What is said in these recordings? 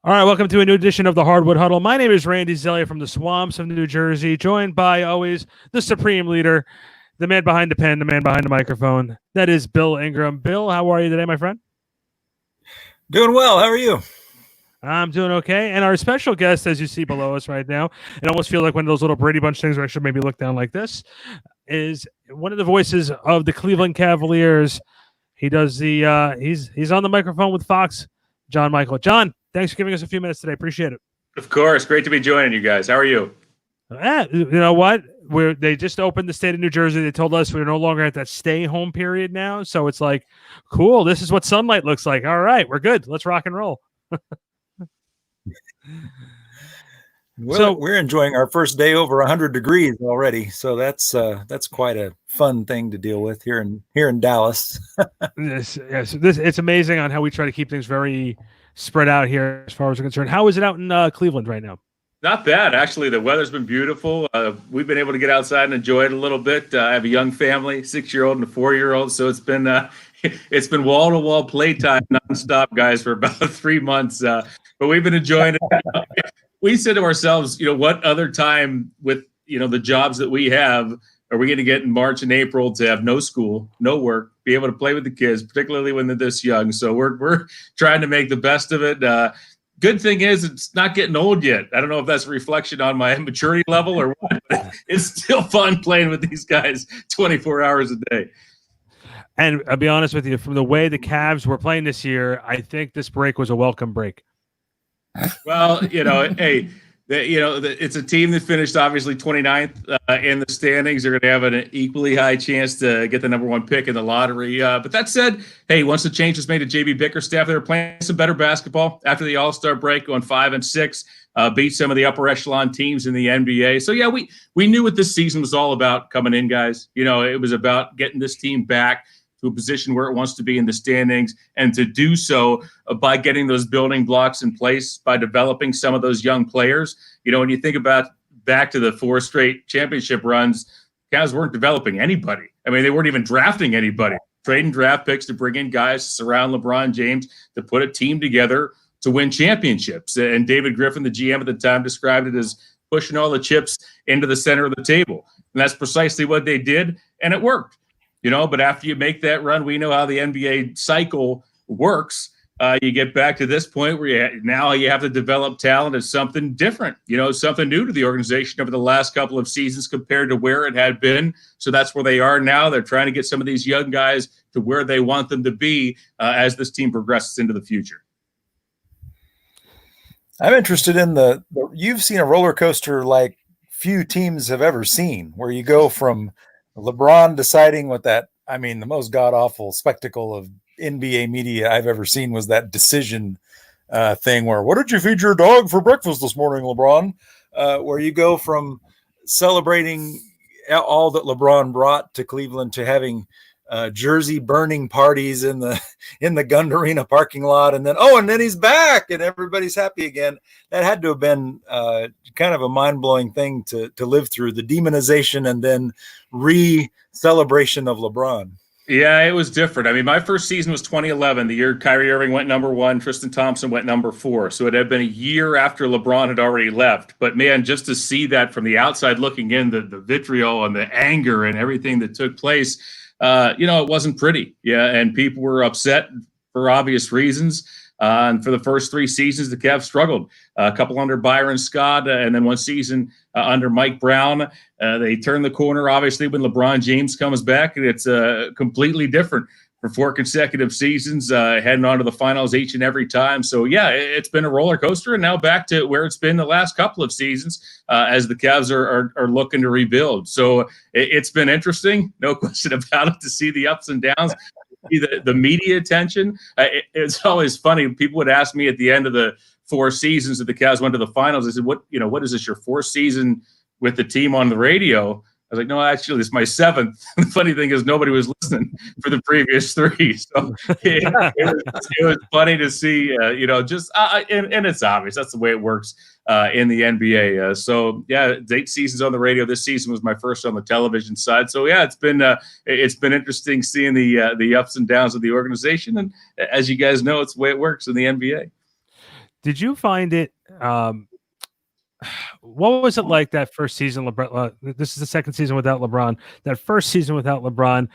All right, welcome to a new edition of the Hardwood Huddle. My name is Randy Zellea from the swamps of New Jersey, joined by always the supreme leader, the man behind the pen, the man behind the microphone. That is Bill Ingram. Bill, how are you today, my friend? Doing well. How are you? I'm doing okay. And our special guest, as you see below us right now, it almost feels like one of those little Brady Bunch things where I should maybe look down like this, is one of the voices of the Cleveland Cavaliers. He does the he's on the microphone with Fox, John Michael. John, thanks for giving us a few minutes today. Appreciate it. Of course. Great to be joining you guys. How are you? You know what? They just opened the state of New Jersey. They told us we're no longer at that stay home period now. So it's like, cool. This is what sunlight looks like. All right, we're good. Let's rock and roll. Well, we're enjoying our first day over 100 degrees already. So that's quite a fun thing to deal with here in Dallas. Yes, it's amazing on how we try to keep things very spread out here as far as we're concerned. How is it out in Cleveland right now? Not bad, actually. The weather's been beautiful. We've been able to get outside and enjoy it a little bit. I have a young family, 6-year-old and a 4-year-old, so it's been wall-to-wall playtime nonstop, guys, for about 3 months. But we've been enjoying it. We said to ourselves, what other time with the jobs that we have are we going to get in March and April to have no school, no work, be able to play with the kids, particularly when they're this young? So we're trying to make the best of it. Good thing is it's not getting old yet. I don't know if that's a reflection on my maturity level or what, but it's still fun playing with these guys 24 hours a day. And I'll be honest with you, from the way the Cavs were playing this year, I think this break was a welcome break. Well, hey, it's a team that finished obviously 29th in the standings. They're going to have an equally high chance to get the number 1 pick in the lottery. But that said, hey, once the change was made to JB Bickerstaff, they were playing some better basketball after the AllStar break, going 5-6, beat some of the upper echelon teams in the NBA. So yeah, we knew what this season was all about coming in, guys. It was about getting this team back to a position where it wants to be in the standings, and to do so by getting those building blocks in place, by developing some of those young players. When you think about back to the 4 straight championship runs, Cavs weren't developing anybody. I mean, they weren't even drafting anybody, trading draft picks to bring in guys to surround LeBron James, to put a team together to win championships. And David Griffin, the GM at the time, described it as pushing all the chips into the center of the table. And that's precisely what they did, and it worked. But after you make that run, we know how the NBA cycle works. You get back to this point where you have to develop talent as something different, something new to the organization over the last couple of seasons compared to where it had been. So that's where they are now. They're trying to get some of these young guys to where they want them to be as this team progresses into the future. I'm interested in you've seen a roller coaster like few teams have ever seen, where you go from LeBron deciding the most god-awful spectacle of NBA media I've ever seen was that decision thing where, what did you feed your dog for breakfast this morning, LeBron? Where you go from celebrating all that LeBron brought to Cleveland to having jersey burning parties in the Gund Arena parking lot, and then he's back and everybody's happy again. That had to have been kind of a mind-blowing thing to live through, the demonization and then re-celebration of LeBron. Yeah, it was different. I mean, my first season was 2011, the year Kyrie Irving went number 1, Tristan Thompson went number 4. So it had been a year after LeBron had already left. But man, just to see that from the outside looking in, the vitriol and the anger and everything that took place, it wasn't pretty. Yeah, and people were upset for obvious reasons. And for the first 3 seasons, the Cavs struggled. A couple under Byron Scott, and then 1 season under Mike Brown. They turned the corner, obviously, when LeBron James comes back, and it's completely different for 4 consecutive seasons, heading on to the finals each and every time. So, yeah, it's been a roller coaster, and now back to where it's been the last couple of seasons as the Cavs are looking to rebuild. So it's been interesting, no question about it, to see the ups and downs. The media attention. It's always funny. People would ask me at the end of the 4 seasons that the Cavs went to the finals. I said, what is this, your 4th season with the team on the radio? I was like, no, actually, this is my 7th. The funny thing is nobody was listening for the previous 3. So it was funny to see, and it's obvious. That's the way it works in the NBA. So, yeah, it's 8 seasons on the radio. This season was my first on the television side. So, yeah, it's been interesting seeing the ups and downs of the organization. And as you guys know, it's the way it works in the NBA. Did you find it? What was it like that first season? LeBron. This is the second season without LeBron. That first season without LeBron,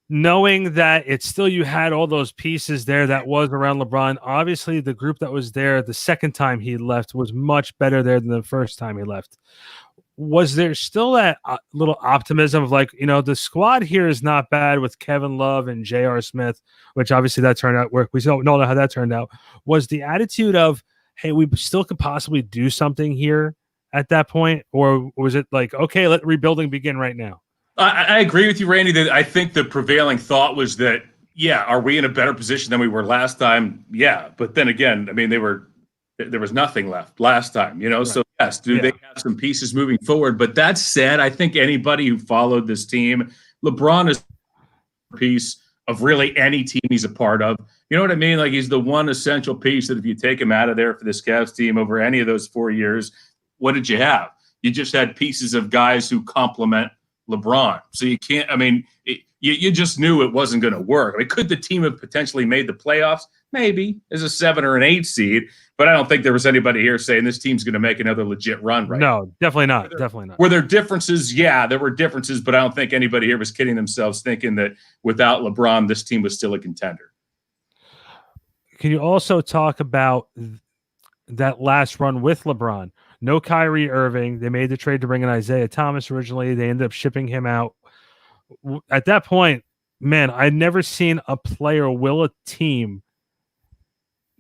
knowing that it's still you had all those pieces there that was around LeBron. Obviously, the group that was there the second time he left was much better there than the first time he left. Was there still that little optimism of like, the squad here is not bad with Kevin Love and J.R. Smith, which obviously that turned out work. We don't know how that turned out. Was the attitude of, hey, we still could possibly do something here at that point? Or was it like, okay, let rebuilding begin right now? I agree with you, Randy, that I think the prevailing thought was that, yeah, are we in a better position than we were last time? Yeah. But then again, I mean, there was nothing left last time, right. So yes, they have some pieces moving forward? But that said, I think anybody who followed this team, LeBron is a piece of really any team he's a part of. You know what I mean? Like, he's the one essential piece that if you take him out of there for this Cavs team over any of those 4 years, what did you have? You just had pieces of guys who complement LeBron. So you can't, I mean, you just knew it wasn't going to work. I mean, could the team have potentially made the playoffs? Maybe as a 7 or an 8 seed, but I don't think there was anybody here saying this team's going to make another legit run right now. No, definitely not. Definitely not. Were there differences? Yeah, there were differences, but I don't think anybody here was kidding themselves thinking that without LeBron, this team was still a contender. Can you also talk about that last run with LeBron? No Kyrie Irving. They made the trade to bring in Isaiah Thomas originally. They ended up shipping him out. At that point, man, I'd never seen a player will a team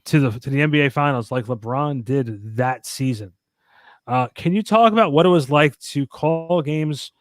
to the NBA Finals like LeBron did that season. Can you talk about what it was like to call games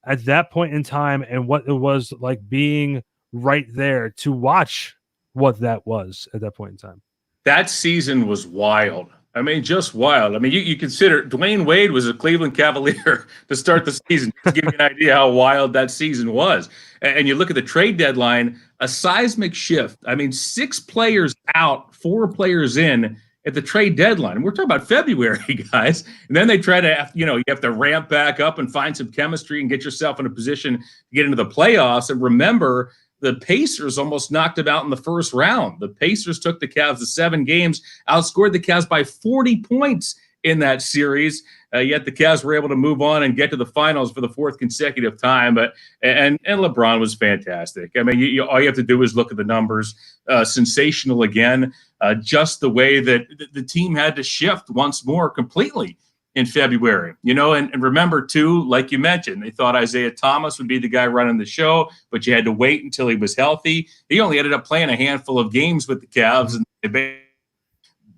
at that point in time and what it was like being right there to watch what that was at that point in time? That season was wild. I mean, just wild. I mean, you consider Dwayne Wade was a Cleveland Cavalier to start the season. To give you an idea how wild that season was. And you look at the trade deadline, a seismic shift. I mean, 6 players out, 4 players in at the trade deadline. And we're talking about February, guys. And then they try to, you have to ramp back up and find some chemistry and get yourself in a position to get into the playoffs. And remember, the Pacers almost knocked them out in the first round. The Pacers took the Cavs to 7 games, outscored the Cavs by 40 points in that series. Yet the Cavs were able to move on and get to the finals for the 4th consecutive time. And LeBron was fantastic. I mean, all you have to do is look at the numbers. Sensational again. Just the way that the team had to shift once more completely in February, and remember too, like you mentioned, they thought Isaiah Thomas would be the guy running the show, but you had to wait until he was healthy. He only ended up playing a handful of games with the Cavs, and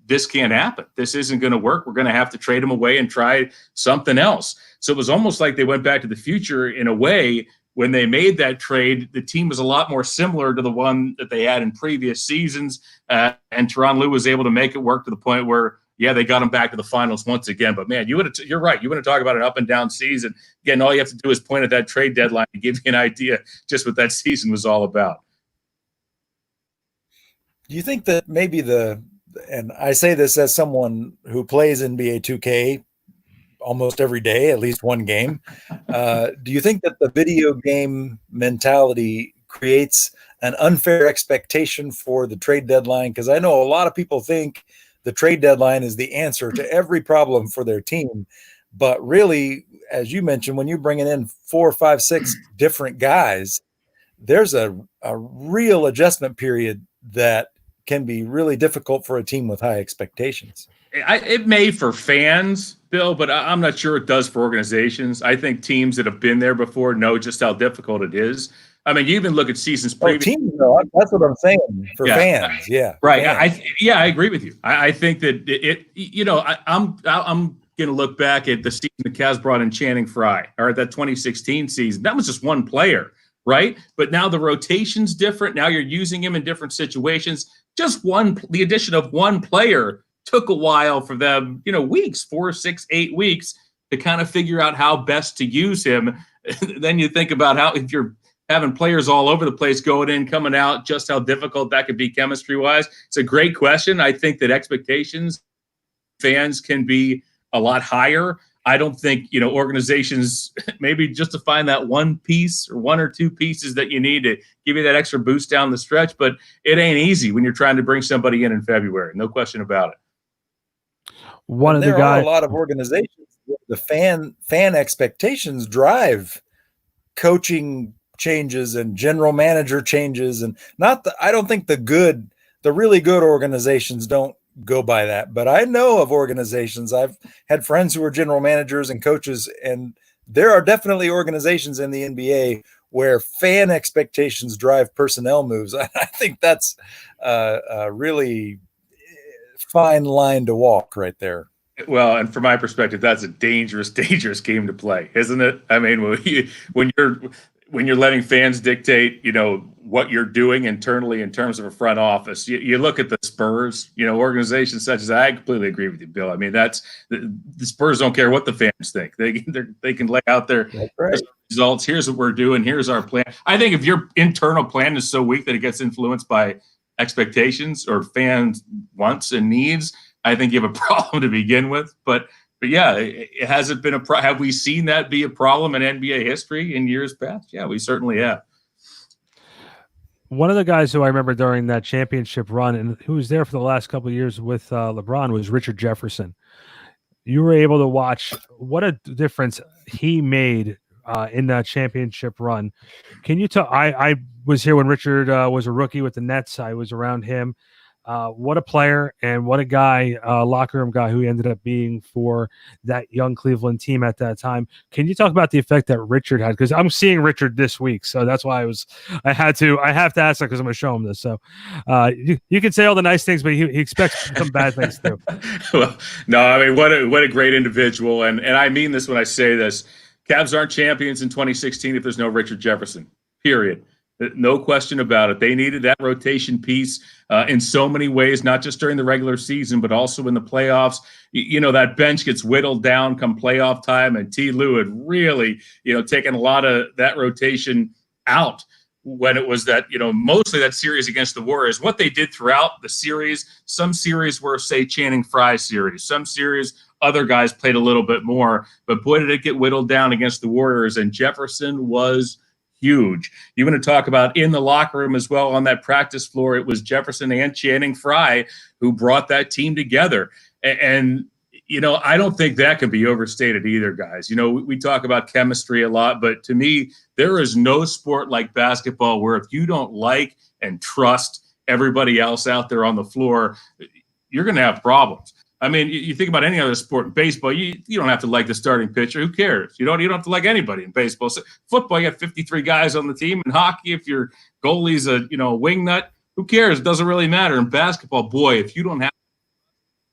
this can't happen. This isn't going to work. We're going to have to trade him away and try something else. So it was almost like they went back to the future in a way. When they made that trade, the team was a lot more similar to the one that they had in previous seasons, and Tyronn Lue was able to make it work to the point where, yeah, they got him back to the finals once again. But, man, you're right. You want to talk about an up-and-down season. Again, all you have to do is point at that trade deadline to give you an idea just what that season was all about. Do you think that maybe and I say this as someone who plays NBA 2K almost every day, at least one game, do you think that the video game mentality creates an unfair expectation for the trade deadline? Because I know a lot of people think the trade deadline is the answer to every problem for their team. But really, as you mentioned, when you're bringing in 4, 5, 6 different guys, there's a real adjustment period that can be really difficult for a team with high expectations. It may for fans, Bill, but I'm not sure it does for organizations. I think teams that have been there before know just how difficult it is. I mean, you even look at seasons previous. Teams, though, that's what I'm saying for fans. Yeah, right. Fans. I agree with you. I think that I'm going to look back at the season the Cavs brought in Channing Frye, or that 2016 season. That was just one player, right? But now the rotation's different. Now you're using him in different situations. Just the addition of one player took a while for them, weeks, 4, 6, 8 weeks to kind of figure out how best to use him. Then you think about how, if you're having players all over the place going in, coming out, just how difficult that could be chemistry-wise. It's a great question. I think that expectations, fans can be a lot higher. I don't think, organizations maybe just to find that one piece or 1 or 2 pieces that you need to give you that extra boost down the stretch, but it ain't easy when you're trying to bring somebody in February. No question about it. One And of the there are a guys. lot of organizations where the fan expectations drive coaching changes and general manager changes, and I don't think the really good organizations don't go by that, but I know of organizations. I've had friends who are general managers and coaches, and there are definitely organizations in the NBA where fan expectations drive personnel moves. I think that's a really fine line to walk right there. Well, and from my perspective, that's a dangerous, dangerous game to play, isn't it? I mean, when you're letting fans dictate, what you're doing internally in terms of a front office. You look at the Spurs, organizations such as I completely agree with you, Bill. I mean, that's the Spurs don't care what the fans think. They can lay out their results. Here's what we're doing. Here's our plan. I think if your internal plan is so weak that it gets influenced by expectations or fans' wants and needs, I think you have a problem to begin with. But yeah, it hasn't been have we seen that be a problem in NBA history in years past? Yeah, we certainly have. One of the guys who I remember during that championship run and who was there for the last couple of years with LeBron was Richard Jefferson. You were able to watch what a difference he made in that championship run. Can you tell? I was here when Richard was a rookie with the Nets. I was around him. What a player and what a guy, locker room guy who he ended up being for that young Cleveland team at that time. Can you talk about the effect that Richard had? Because I'm seeing Richard this week, so that's why I have to ask that because I'm going to show him this. So you can say all the nice things, but he expects some bad things too. Well, no, I mean, what a great individual. And I mean this when I say this. Cavs aren't champions in 2016 if there's no Richard Jefferson, period. No question about it. They needed that rotation piece in so many ways, not just during the regular season, but also in the playoffs. That bench gets whittled down come playoff time, and T. Lue had really, taken a lot of that rotation out when it was that, mostly that series against the Warriors. What they did throughout the series, some series were, say, Channing Frye series. Some series, other guys played a little bit more. But boy, did it get whittled down against the Warriors, and Jefferson was huge. You want to talk about in the locker room as well on that practice floor. It was Jefferson and Channing Frye who brought that team together. And I don't think that can be overstated either, guys. We talk about chemistry a lot, but to me, there is no sport like basketball where if you don't like and trust everybody else out there on the floor, you're going to have problems. I mean, you think about any other sport. In baseball, you don't have to like the starting pitcher. Who cares? You don't have to like anybody in baseball. So football, you got 53 guys on the team. In hockey, if your goalie's a wing nut, who cares? It doesn't really matter. In basketball, boy, if you don't have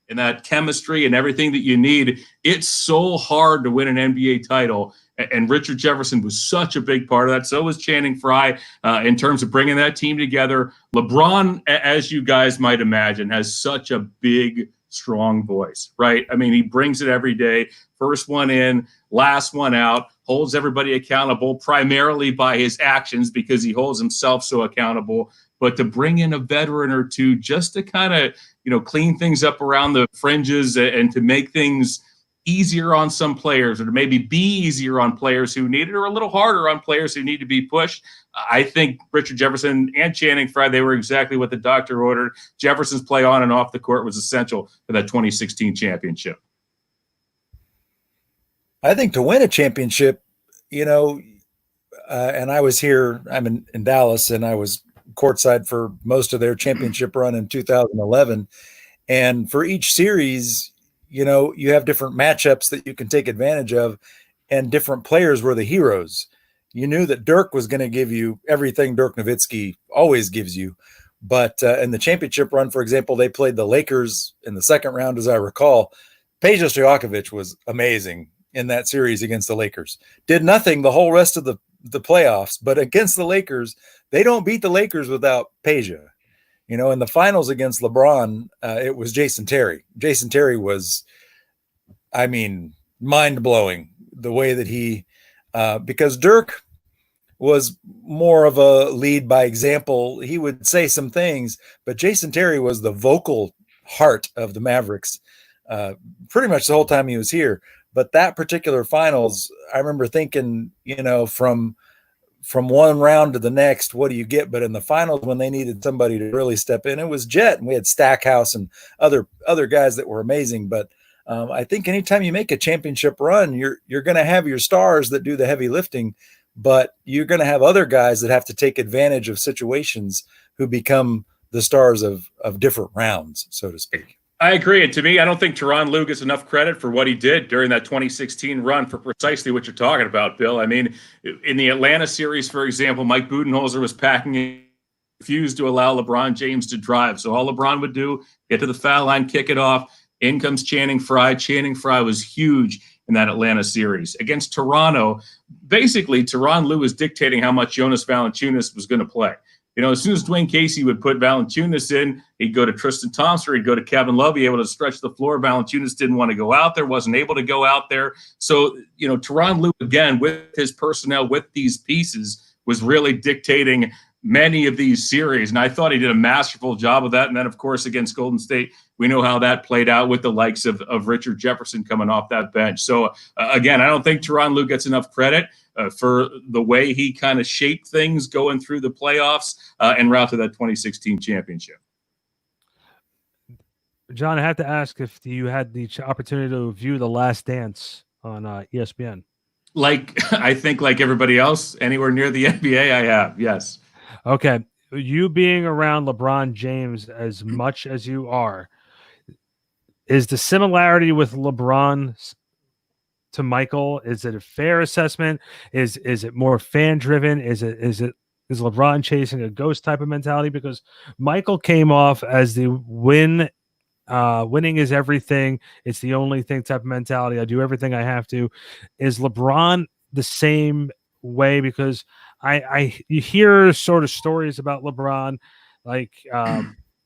in that chemistry and everything that you need, it's so hard to win an NBA title. And Richard Jefferson was such a big part of that. So was Channing Frye in terms of bringing that team together. LeBron, as you guys might imagine, has such a big, strong voice, right? I mean, he brings it every day. First one in, last one out, holds everybody accountable primarily by his actions because he holds himself so accountable. But to bring in a veteran or two just to kind of, clean things up around the fringes and to make things easier on some players or to maybe be easier on players who need it or a little harder on players who need to be pushed. I think Richard Jefferson and Channing Frye, they were exactly what the doctor ordered. Jefferson's play on and off the court was essential for that 2016 championship. I think to win a championship, and I was here, I'm in Dallas, and I was courtside for most of their championship run in 2011. And for each series, you have different matchups that you can take advantage of, and different players were the heroes. You knew that Dirk was going to give you everything Dirk Nowitzki always gives you. But in the championship run, for example, they played the Lakers in the second round, as I recall. Peja Stojakovic was amazing in that series against the Lakers. Did nothing the whole rest of the playoffs, but against the Lakers, they don't beat the Lakers without Peja. In the finals against LeBron, it was Jason Terry. Jason Terry was, mind-blowing the way that he because Dirk was more of a lead by example. He would say some things, but Jason Terry was the vocal heart of the Mavericks pretty much the whole time he was here. But that particular finals, I remember thinking, from one round to the next, what do you get? But in the finals, when they needed somebody to really step in, it was Jet, and we had Stackhouse and other guys that were amazing. But I think anytime you make a championship run, you're going to have your stars that do the heavy lifting, but you're going to have other guys that have to take advantage of situations who become the stars of different rounds, so to speak. I agree. And to me, I don't think Tyronn Lue gets enough credit for what he did during that 2016 run for precisely what you're talking about, Bill. I mean, in the Atlanta series, for example, Mike Budenholzer was packing in, refused to allow LeBron James to drive. So all LeBron would do, get to the foul line, kick it off. In comes Channing Frye. Channing Frye was huge in that Atlanta series. Against Toronto, basically, Tyronn Lue was dictating how much Jonas Valanciunas was going to play. You know, as soon as Dwayne Casey would put Valanciunas in, he'd go to Tristan Thompson, or he'd go to Kevin Love, be able to stretch the floor. Valanciunas didn't want to go out there, wasn't able to go out there. So, you know, Tyronn Lue, again, with his personnel, with these pieces, was really dictating many of these series. And I thought he did a masterful job of that. And then, of course, against Golden State, we know how that played out with the likes of Richard Jefferson coming off that bench. So, again, I don't think Tyronn Lue gets enough credit for the way he kind of shaped things going through the playoffs and route to that 2016 championship. John, I have to ask if you had the opportunity to view The Last Dance on ESPN. I think like everybody else, anywhere near the NBA, I have, yes. Okay. You being around LeBron James as much as you are, is the similarity with LeBron to Michael, is it a fair assessment? Is it more fan driven? Is LeBron chasing a ghost type of mentality? Because Michael came off as the winning is everything, it's the only thing type of mentality. I do everything I have to. Is LeBron the same way? Because you hear sort of stories about LeBron, like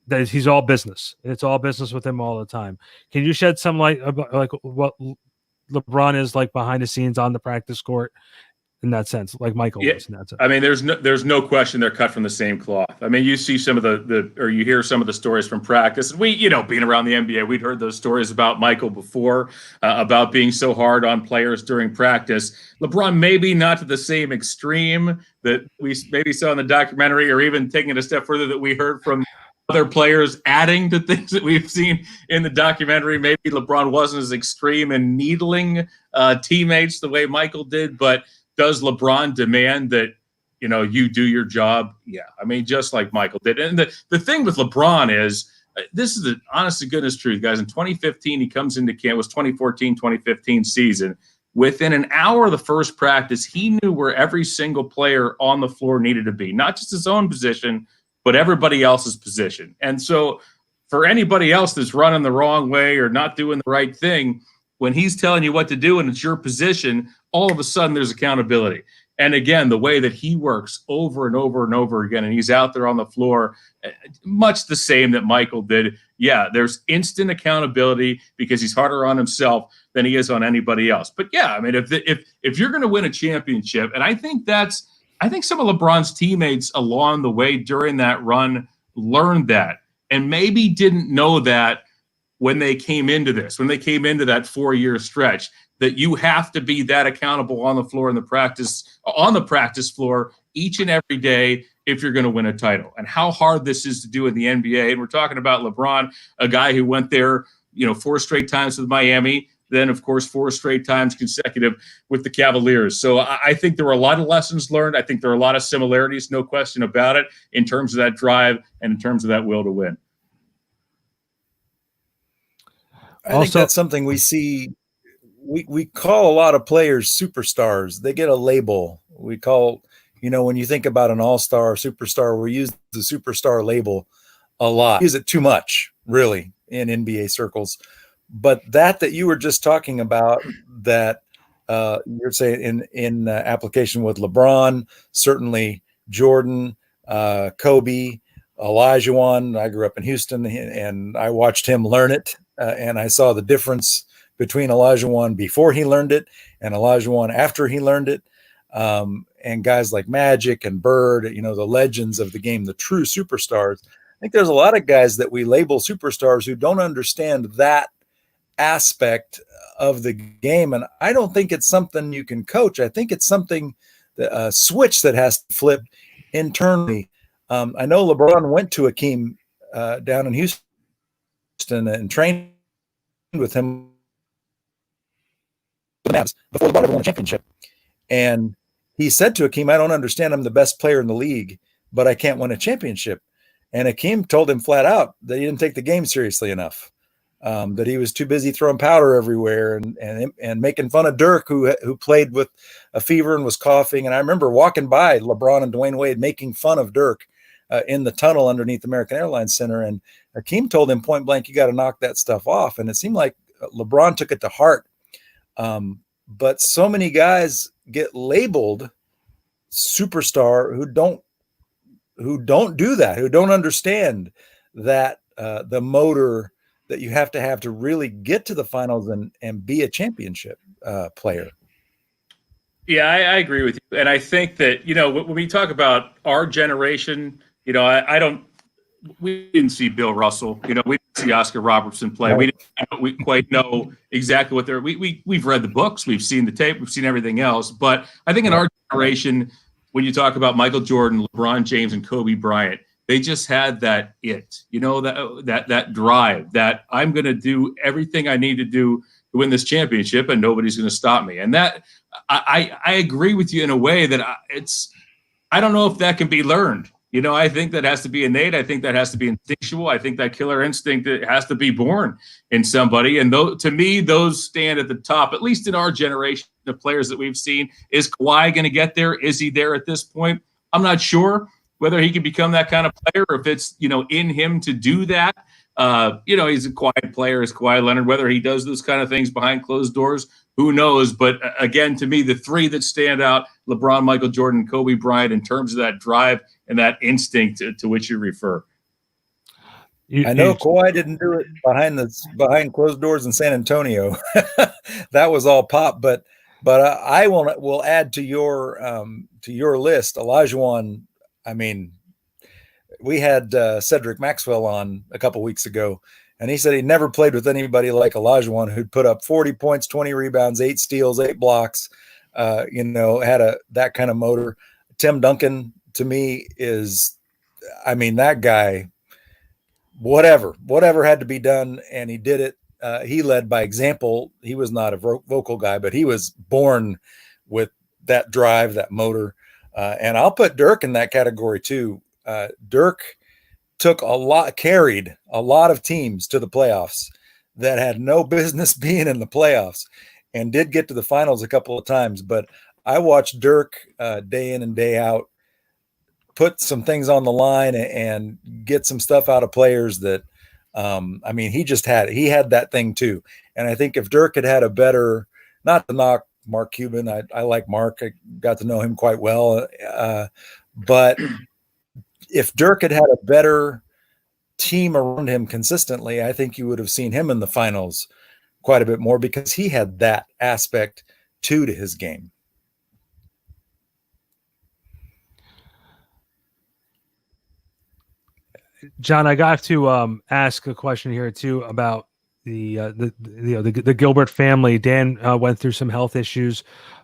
that he's all business. It's all business with him all the time. Can you shed some light about like what LeBron is like behind the scenes on the practice court in that sense, like Michael was in that sense? I mean, there's no question they're cut from the same cloth. I mean, you see some of or you hear some of the stories from practice. And we, you know, being around the NBA, we'd heard those stories about Michael before, about being so hard on players during practice. LeBron, maybe not to the same extreme that we maybe saw in the documentary, or even taking it a step further that we heard from other players adding to things that we've seen in the documentary. Maybe LeBron wasn't as extreme in needling teammates the way Michael did, but does LeBron demand that, you know, you do your job? Yeah. I mean, just like Michael did. And the thing with LeBron is, this is the honest to goodness truth, guys. In 2015, he comes into camp, it was 2014-2015 season. Within an hour of the first practice, he knew where every single player on the floor needed to be, not just his own position, but everybody else's position. And so for anybody else that's running the wrong way or not doing the right thing, when he's telling you what to do and it's your position, all of a sudden there's accountability. And again, the way that he works over and over and over again, and he's out there on the floor, much the same that Michael did. Yeah, there's instant accountability because he's harder on himself than he is on anybody else. But yeah, I mean, if you're going to win a championship, and I think some of LeBron's teammates along the way during that run learned that, and maybe didn't know that when they came into that 4-year stretch, that you have to be that accountable on the floor on the practice floor each and every day if you're going to win a title. And how hard this is to do in the NBA. And we're talking about LeBron, a guy who went there, 4 straight times with Miami, then of course 4 straight times consecutive with the Cavaliers. So I think there were a lot of lessons learned. I think there are a lot of similarities, no question about it, in terms of that drive and in terms of that will to win. I think that's something we see. We call a lot of players superstars. They get a label. We call, when you think about an all-star superstar, we use the superstar label a lot. We use it too much, really, in NBA circles. But that you were just talking about, that you're saying in application with LeBron, certainly Jordan, Kobe, Olajuwon. I grew up in Houston, and I watched him learn it. And I saw the difference between Olajuwon before he learned it and Olajuwon after he learned it. And guys like Magic and Bird, the legends of the game, the true superstars. I think there's a lot of guys that we label superstars who don't understand that aspect of the game. And I don't think it's something you can coach. I think it's something, a switch that has to flip internally. I know LeBron went to Akeem down in Houston and trained with him the Mavs before LeBron ever won a championship. And he said to Hakeem, I don't understand. I'm the best player in the league, but I can't win a championship. And Hakeem told him flat out that he didn't take the game seriously enough, that he was too busy throwing powder everywhere and making fun of Dirk, who played with a fever and was coughing. And I remember walking by LeBron and Dwayne Wade making fun of Dirk in the tunnel underneath American Airlines Center. And Hakeem told him point blank, you got to knock that stuff off. And it seemed like LeBron took it to heart. But so many guys get labeled superstar who don't do that, who don't understand that the motor that you have to really get to the finals and be a championship player. Yeah, I agree with you. And I think that, when we talk about our generation, we didn't see Bill Russell, we didn't see Oscar Robertson play. Right. We quite know exactly what we've read the books, we've seen the tape, we've seen everything else. But I think in our generation, when you talk about Michael Jordan, LeBron James, and Kobe Bryant, they just had that that drive, that I'm going to do everything I need to do to win this championship, and nobody's going to stop me. And that I agree with you in a way that I don't know if that can be learned. I think that has to be innate. I think that has to be instinctual. I think that killer instinct that has to be born in somebody. And to me, those stand at the top, at least in our generation of players that we've seen. Is Kawhi going to get there? Is he there at this point? I'm not sure whether he can become that kind of player, or if it's, in him to do that. He's a quiet player, is Kawhi Leonard. Whether he does those kind of things behind closed doors, who knows? But again, to me, the three that stand out, LeBron, Michael Jordan, Kobe Bryant, in terms of that drive and that instinct to which you refer. I know Kawhi didn't do it behind closed doors in San Antonio. That was all pop, but I will add to your list, Olajuwon. I mean, we had Cedric Maxwell on a couple weeks ago, and he said he never played with anybody like Olajuwon, who'd put up 40 points, 20 rebounds, 8 steals, 8 blocks. Had that kind of motor. Tim Duncan, to me, that guy, whatever had to be done, and he did it. He led by example. He was not a vocal guy, but he was born with that drive, that motor. And I'll put Dirk in that category too. Dirk carried a lot of teams to the playoffs that had no business being in the playoffs, and did get to the finals a couple of times. But I watched Dirk day in and day out put some things on the line and get some stuff out of players that, he had that thing too. And I think if Dirk had a better, not to knock Mark Cuban, I like Mark, I got to know him quite well. But if Dirk had a better team around him consistently, I think you would have seen him in the finals quite a bit more, because he had that aspect to his game. John, I got to ask a question here too about the Gilbert family. Dan went through some health issues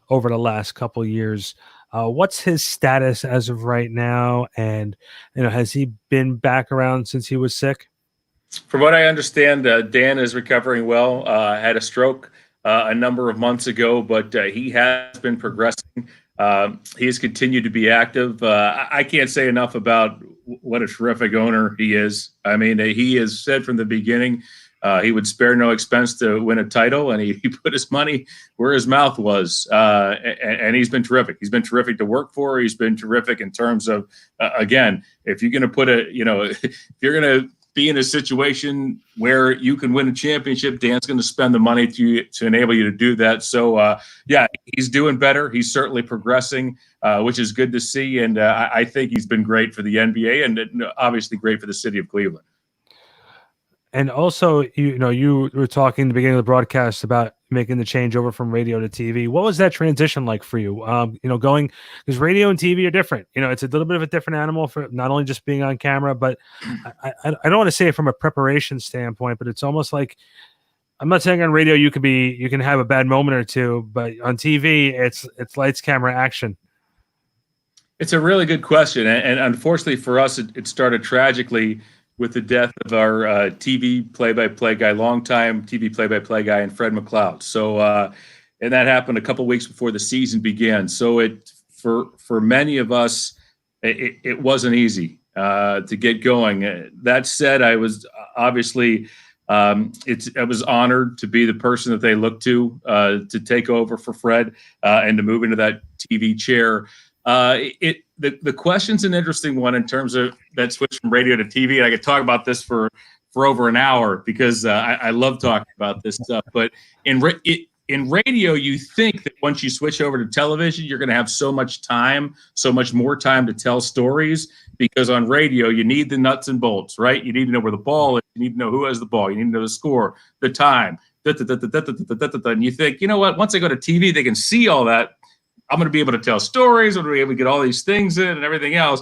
over the last couple of years. What's his status as of right now? And, has he been back around since he was sick? From what I understand, Dan is recovering well. Had a stroke a number of months ago, but he has been progressing. He has continued to be active. I can't say enough about what a terrific owner he is. I mean, he has said from the beginning he would spare no expense to win a title, and he put his money where his mouth was. And he's been terrific. He's been terrific to work for. He's been terrific in terms of, again, if you're going to if you're going to be in a situation where you can win a championship, Dan's going to spend the money to enable you to do that. So, he's doing better. He's certainly progressing, which is good to see. And I think he's been great for the NBA and obviously great for the city of Cleveland. And also, you were talking at the beginning of the broadcast about making the change over from radio to TV. What was that transition like for you? Going, because radio and TV are different. It's a little bit of a different animal for not only just being on camera, but I don't want to say it from a preparation standpoint, but it's almost like, I'm not saying on radio you can have a bad moment or two, but on TV it's lights, camera, action. It's a really good question, and unfortunately for us, it started tragically with the death of our TV play-by-play guy, longtime TV play-by-play guy, and Fred McLeod. So, and that happened a couple weeks before the season began. So for many of us, it wasn't easy to get going. That said, I was obviously I was honored to be the person that they looked to take over for Fred and to move into that TV chair. The question's an interesting one in terms of that switch from radio to TV, and I could talk about this for over an hour because I love talking about this stuff. But in radio, you think that once you switch over to television, you're going to have so much more time to tell stories, because on radio, you need the nuts and bolts, right? You need to know where the ball is. You need to know who has the ball. You need to know the score, the time, and you think, you know what? Once I go to TV, they can see all that. I'm going to be able to tell stories. I'm going to be able to get all these things in and everything else.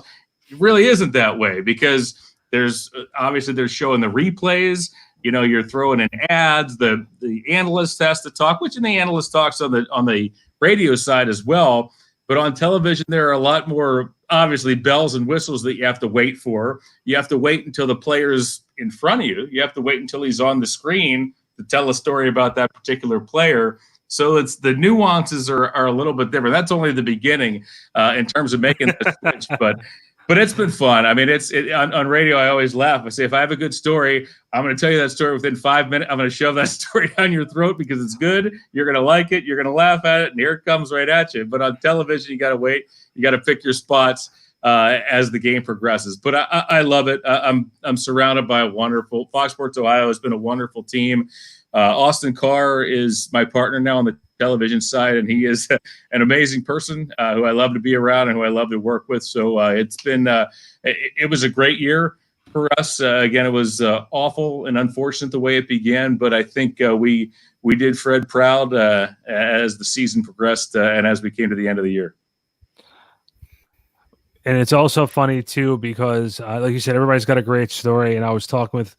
It really isn't that way, because there's showing the replays. You're throwing in ads. The analyst has to talk, which the analyst talks on the radio side as well. But on television, there are a lot more, obviously, bells and whistles that you have to wait for. You have to wait until the player's in front of you. You have to wait until he's on the screen to tell a story about that particular player. So it's the nuances are a little bit different. That's only the beginning in terms of making the switch, but it's been fun. I mean, on radio, I always laugh. I say, if I have a good story, I'm going to tell you that story within 5 minutes. I'm going to shove that story down your throat because it's good. You're going to like it. You're going to laugh at it, and here it comes right at you. But on television, you got to wait. You got to pick your spots as the game progresses. But I love it. I'm surrounded by a wonderful Fox Sports Ohio has been a wonderful team. Austin Carr is my partner now on the television side, and he is an amazing person who I love to be around and who I love to work with. So it's been it was a great year for us. Again, it was awful and unfortunate the way it began, but I think we did Fred proud as the season progressed and as we came to the end of the year. And it's also funny too, because like you said, everybody's got a great story. And I was talking with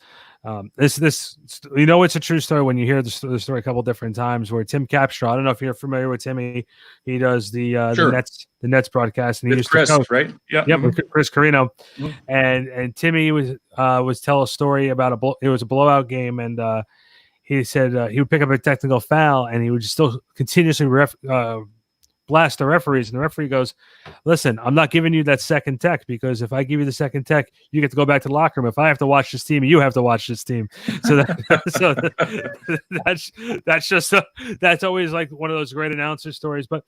it's a true story when you hear the story a couple different times, where Tim Capstraw, I don't know if you're familiar with Timmy. He does the Nets broadcast, and he used Chris, to coach, right? Yeah, with Chris Carino. Mm-hmm. And Timmy was tell a story about it was a blowout game, and he said he would pick up a technical foul, and he would still continuously blast the referees, and the referee goes, "Listen, I'm not giving you that second tech, because if I give you the second tech, you get to go back to the locker room. If I have to watch this team, you have to watch this team." So that's always like one of those great announcer stories. But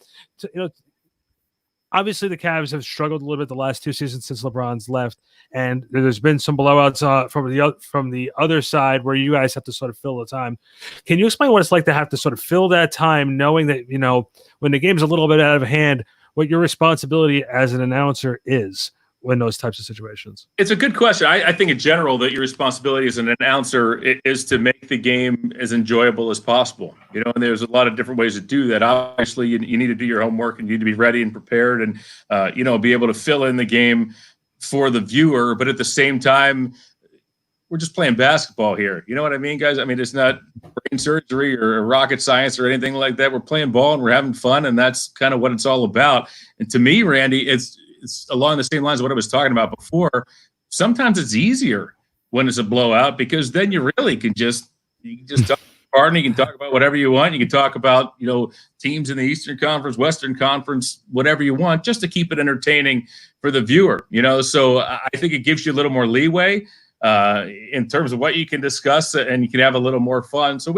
obviously the Cavs have struggled a little bit the last two seasons since LeBron's left, and there's been some blowouts from the other side where you guys have to sort of fill the time. Can you explain what it's like to have to sort of fill that time, knowing that when the game's a little bit out of hand, what your responsibility as an announcer is in those types of situations? It's a good question. I think in general that your responsibility as an announcer is to make the game as enjoyable as possible. And there's a lot of different ways to do that. Obviously, you need to do your homework, and you need to be ready and prepared, and be able to fill in the game for the viewer. But at the same time, we're just playing basketball here. You know what I mean, guys? I mean, it's not brain surgery or rocket science or anything like that. We're playing ball and we're having fun, and that's kind of what it's all about. And to me, Randy, it's along the same lines of what I was talking about before. Sometimes it's easier when it's a blowout, because then you really can just talk about, you can talk about whatever you want. You can talk about, teams in the Eastern Conference, Western Conference, whatever you want, just to keep it entertaining for the viewer, So I think it gives you a little more leeway in terms of what you can discuss, and you can have a little more fun. So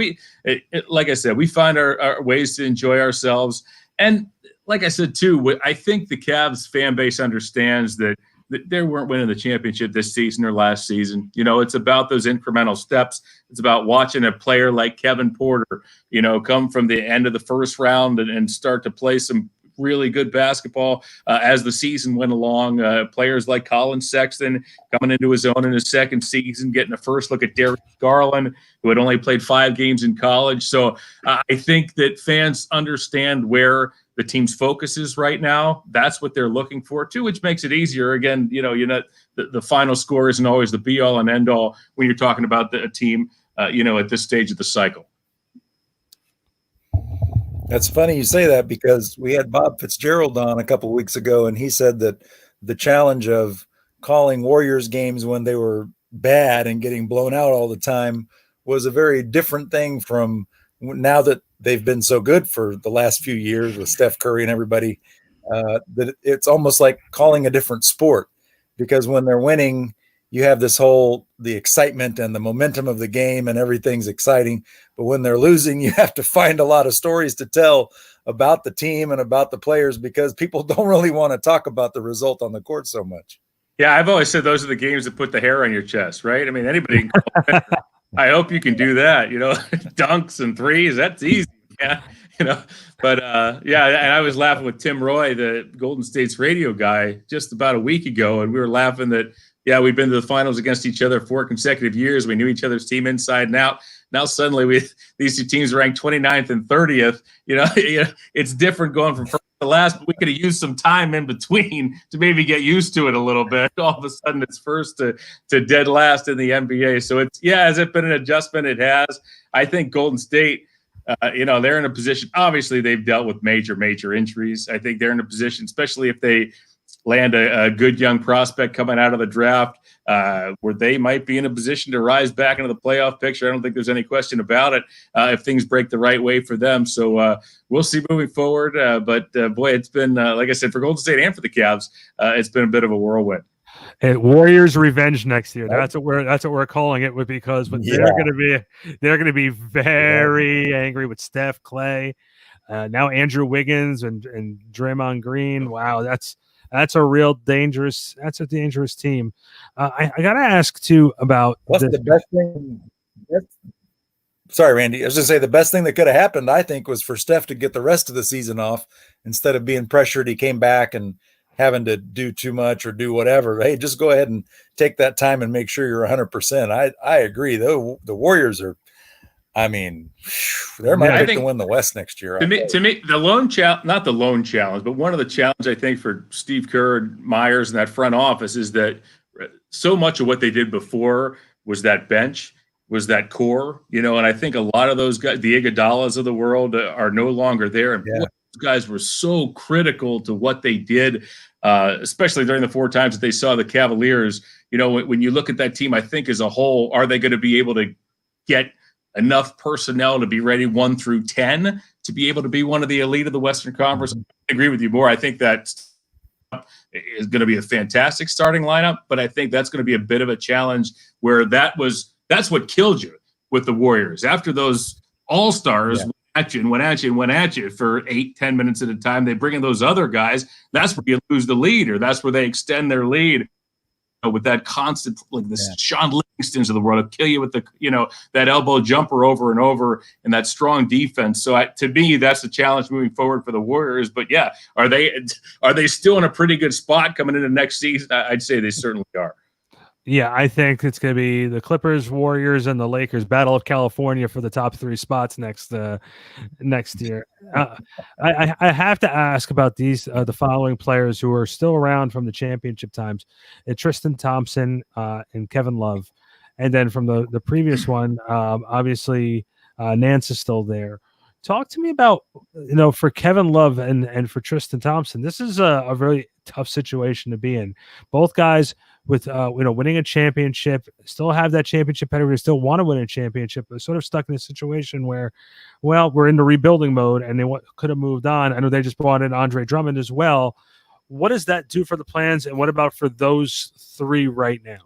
like I said, we find our ways to enjoy ourselves. And like I said, too, I think the Cavs fan base understands that they weren't winning the championship this season or last season. It's about those incremental steps. It's about watching a player like Kevin Porter, come from the end of the first round and start to play some really good basketball as the season went along. Players like Colin Sexton coming into his own in his second season, getting a first look at Darius Garland, who had only played 5 games in college. So I think that fans understand where the team's focus is right now. That's what they're looking for too, which makes it easier. Again, the final score isn't always the be all and end all when you're talking about a team, at this stage of the cycle. That's funny you say that, because we had Bob Fitzgerald on a couple of weeks ago, and he said that the challenge of calling Warriors games when they were bad and getting blown out all the time was a very different thing from now that they've been so good for the last few years with Steph Curry and everybody, that it's almost like calling a different sport, because when they're winning, you have the excitement and the momentum of the game and everything's exciting. But when they're losing, you have to find a lot of stories to tell about the team and about the players, because people don't really want to talk about the result on the court so much. Yeah, I've always said those are the games that put the hair on your chest, right? I mean, anybody can call it. I hope you can do that, dunks and threes. That's easy. Yeah, but yeah, and I was laughing with Tim Roy, the Golden State's radio guy, just about a week ago, and we were laughing that, yeah, we've been to the finals against each other 4 consecutive years. We knew each other's team inside and out. Now suddenly these two teams ranked 29th and 30th. It's different going from first to last, but we could have used some time in between to maybe get used to it a little bit. All of a sudden it's first to dead last in the NBA. So has it been an adjustment? It has. I think Golden State, they're in a position, obviously they've dealt with major injuries. I think they're in a position, especially if they land a good young prospect coming out of the draft, where they might be in a position to rise back into the playoff picture. I don't think there's any question about it if things break the right way for them. So we'll see moving forward. But boy, it's been, like I said, for Golden State and for the Cavs, it's been a bit of a whirlwind. Warriors revenge next year. That's what we're calling it, because they're going to be very angry with Steph, Clay, now Andrew Wiggins and Draymond Green. Wow, that's a dangerous team. I got to ask too about the best thing. Sorry, Randy. I was going to say the best thing that could have happened, I think, was for Steph to get the rest of the season off instead of being pressured. He came back and having to do too much or do whatever. Hey, just go ahead and take that time and make sure you're 100%. I agree, though. The Warriors are, they're my pick to win the West next year. To me, the lone challenge, not the lone challenge, but one of the challenges I think for Steve Kerr, Myers, and that front office is that so much of what they did before was that bench, was that core, and I think a lot of those guys, the Iguodalas of the world, are no longer there. And boy, those guys were so critical to what they did, especially during the 4 times that they saw the Cavaliers. When you look at that team, I think as a whole, are they going to be able to get enough personnel to be ready 1 through 10 to be able to be one of the elite of the Western Conference? I agree with you more. I think that is going to be a fantastic starting lineup, but I think that's going to be a bit of a challenge where that's what killed you with the Warriors. After those all-stars went at you for 8-10 minutes at a time, they bring in those other guys. That's where you lose the lead, or that's where they extend their lead. With that constant, like this Sean Livingston's of the world, will kill you with that elbow jumper over and over, and that strong defense. So to me, that's the challenge moving forward for the Warriors. But yeah, are they still in a pretty good spot coming into next season? I'd say they certainly are. Yeah, I think it's going to be the Clippers, Warriors, and the Lakers battle of California for the top 3 spots next year. I have to ask about these the following players who are still around from the championship times: Tristan Thompson and Kevin Love, and then from the previous one, obviously Nance is still there. Talk to me about for Kevin Love and for Tristan Thompson. This is a very tough situation to be in. Both guys with winning a championship, still have that championship pedigree, still want to win a championship, but sort of stuck in a situation where, we're in the rebuilding mode and they could have moved on. I know they just brought in Andre Drummond as well. What does that do for the plans, and what about for those 3 right now?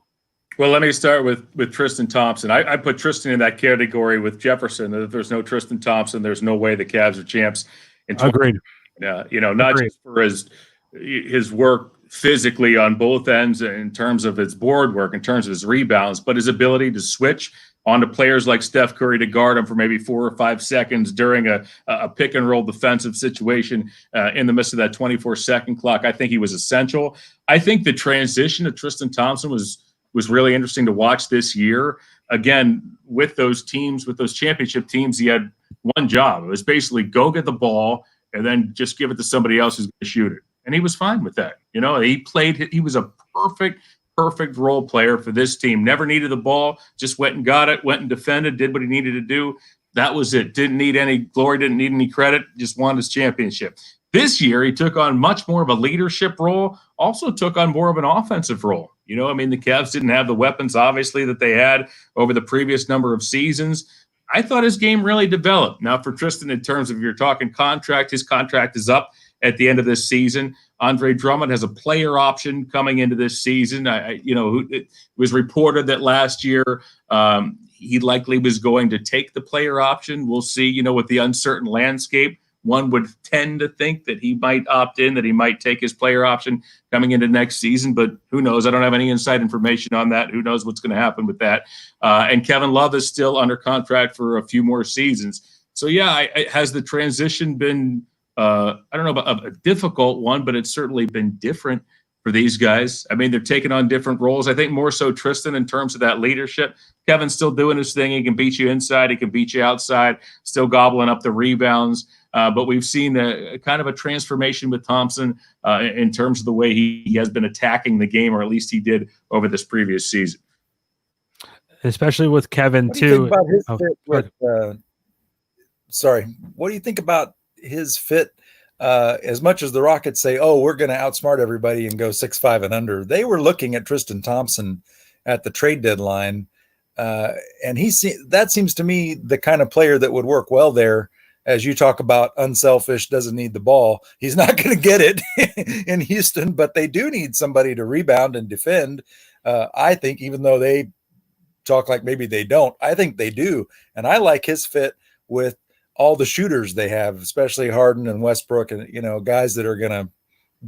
Well, let me start with Tristan Thompson. I put Tristan in that category with Jefferson. If there's no Tristan Thompson, there's no way the Cavs are champs. Agreed. Not just for his work physically on both ends in terms of his board work, in terms of his rebounds, but his ability to switch onto players like Steph Curry to guard him for maybe 4 or 5 seconds during a pick and roll defensive situation in the midst of that 24-second clock. I think he was essential. I think the transition to Tristan Thompson was really interesting to watch this year. Again, with those teams, with those championship teams, he had one job. It was basically go get the ball and then just give it to somebody else who's going to shoot it. And he was fine with that. He was a perfect role player for this team. Never needed the ball, just went and got it, went and defended, did what he needed to do. That was it. Didn't need any glory, didn't need any credit, just won his championship. This year, he took on much more of a leadership role, also took on more of an offensive role. The Cavs didn't have the weapons, obviously, that they had over the previous number of seasons. I thought his game really developed. Now, for Tristan, in terms of you're talking contract, his contract is up at the end of this season. Andre Drummond has a player option coming into this season. It was reported that last year he likely was going to take the player option. We'll see, with the uncertain landscape. One would tend to think that he might opt in, that he might take his player option coming into next season, but who knows? I don't have any inside information on that. Who knows what's going to happen with that? And Kevin Love is still under contract for a few more seasons. So, has the transition been, I don't know about a difficult one, but it's certainly been different for these guys. I mean, they're taking on different roles. I think more so Tristan in terms of that leadership. Kevin's still doing his thing. He can beat you inside. He can beat you outside, still gobbling up the rebounds. But we've seen a kind of a transformation with Thompson in terms of the way he has been attacking the game, or at least he did over this previous season. Especially with Kevin, what do you too. think about his fit what do you think about his fit? As much as the Rockets say, we're going to outsmart everybody and go 6-5 and under, they were looking at Tristan Thompson at the trade deadline. And that seems to me the kind of player that would work well there. As you talk about unselfish, doesn't need the ball. He's not going to get it in Houston, but they do need somebody to rebound and defend. I think, even though they talk like maybe they don't, I think they do. And I like his fit with all the shooters they have, especially Harden and Westbrook and, guys that are going to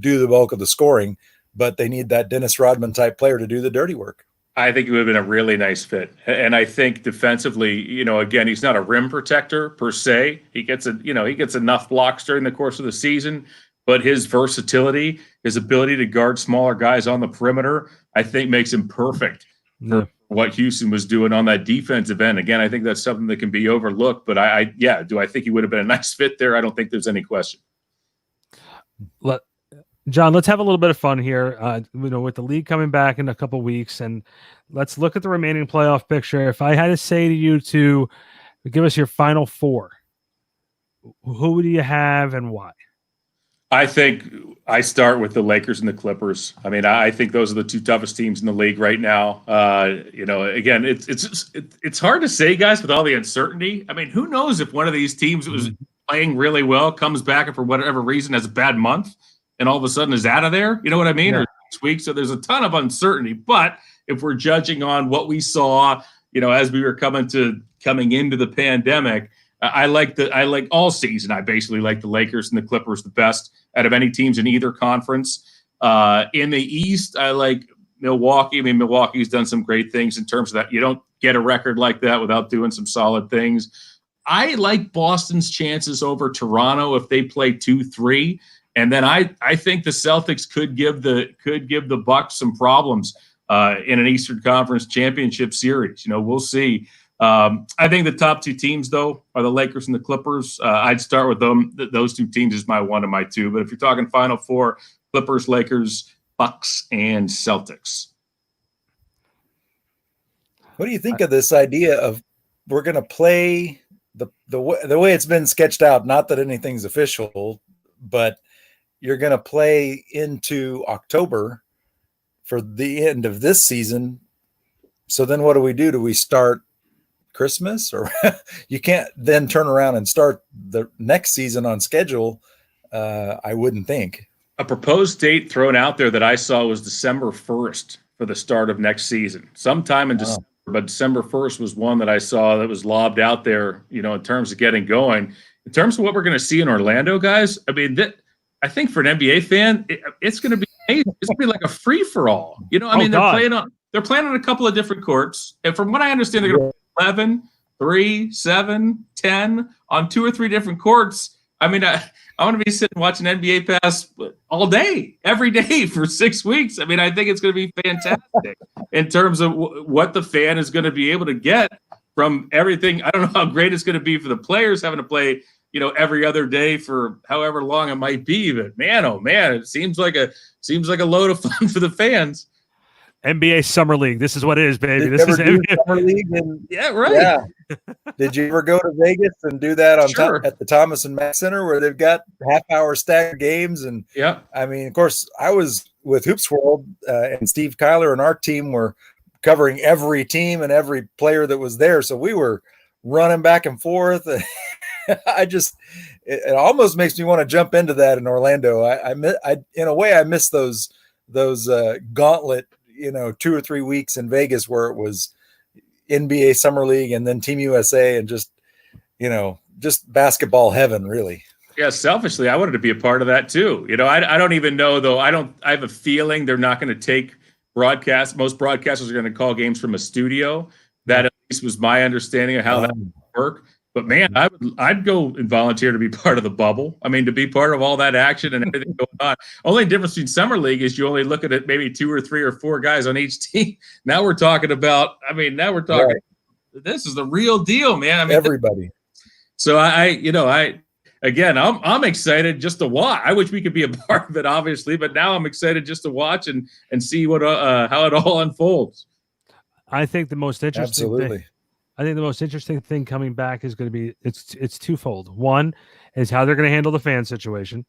do the bulk of the scoring, but they need that Dennis Rodman type player to do the dirty work. I think it would have been a really nice fit. And I think defensively, again, he's not a rim protector per se. He gets enough blocks during the course of the season, but his versatility, his ability to guard smaller guys on the perimeter, I think makes him perfect for what Houston was doing on that defensive end. Again, I think that's something that can be overlooked, but do I think he would have been a nice fit there? I don't think there's any question. John, let's have a little bit of fun here. With the league coming back in a couple weeks, and let's look at the remaining playoff picture. If I had to say to you to give us your final four, who do you have and why? I think I start with the Lakers and the Clippers. I mean, I think those are the two toughest teams in the league right now. Again, it's hard to say, guys, with all the uncertainty. I mean, who knows if one of these teams that was playing really well comes back and for whatever reason has a bad month and all of a sudden is out of there. You know what I mean? Yeah. Or 6 weeks. So there's a ton of uncertainty. But if we're judging on what we saw, as we were coming into the pandemic, I like all season. I basically like the Lakers and the Clippers the best out of any teams in either conference. In the East, I like Milwaukee. I mean, Milwaukee's done some great things in terms of that. You don't get a record like that without doing some solid things. I like Boston's chances over Toronto if they play 2-3. And then I think the Celtics could give the Bucks some problems in an Eastern Conference championship series. We'll see. I think the top two teams, though, are the Lakers and the Clippers. I'd start with them. Those two teams is my one and my two. But if you're talking Final Four, Clippers, Lakers, Bucks, and Celtics. What do you think of this idea of we're going to play the way it's been sketched out? Not that anything's official, but you're going to play into October for the end of this season. So then what do we do? Do we start Christmas, or you can't then turn around and start the next season on schedule? I wouldn't think. A proposed date thrown out there that I saw was December 1st for the start of next season, sometime in December, but December 1st was one that I saw that was lobbed out there, in terms of getting going. In terms of what we're going to see in Orlando, guys, I mean, I think for an NBA fan, it's going to be amazing. It's going to be like a free-for-all. They're playing on a couple of different courts. And from what I understand, they're going to 11, 3, 7, 10 on 2 or 3 different courts. I mean, I want to be sitting watching NBA Pass all day, every day for 6 weeks. I mean, I think it's going to be fantastic in terms of what the fan is going to be able to get from everything. I don't know how great it's going to be for the players having to play, every other day for however long it might be. But man, oh man, it seems like a load of fun for the fans. NBA Summer League. This is what it is, baby. Did This is NBA Summer League. Yeah, right. Yeah. Did you ever go to Vegas and do that at the Thomas and Mack Center where they've got half-hour staggered games? And yeah, I mean, of course, I was with Hoops World and Steve Kyler and our team were covering every team and every player that was there. So we were running back and forth. It almost makes me want to jump into that in Orlando. I in a way, I miss those gauntlet, 2 or 3 weeks in Vegas where it was NBA Summer League and then Team USA and just basketball heaven, really. Yeah, selfishly, I wanted to be a part of that too. I don't even know though. I have a feeling they're not going to take broadcast. Most broadcasters are going to call games from a studio. That at least was my understanding of how that would work. But man, I'd go and volunteer to be part of the bubble. I mean, to be part of all that action and everything going on. Only difference between summer league is you only look at it maybe 2 or 3 or 4 guys on each team. Now we're talking about. Right. This is the real deal, man. I mean, everybody. So Again, I'm excited just to watch. I wish we could be a part of it, obviously, but now I'm excited just to watch and see what how it all unfolds. I think the most interesting Absolutely. thing. I think the most interesting thing coming back is going to be it's twofold. One is how they're going to handle the fan situation,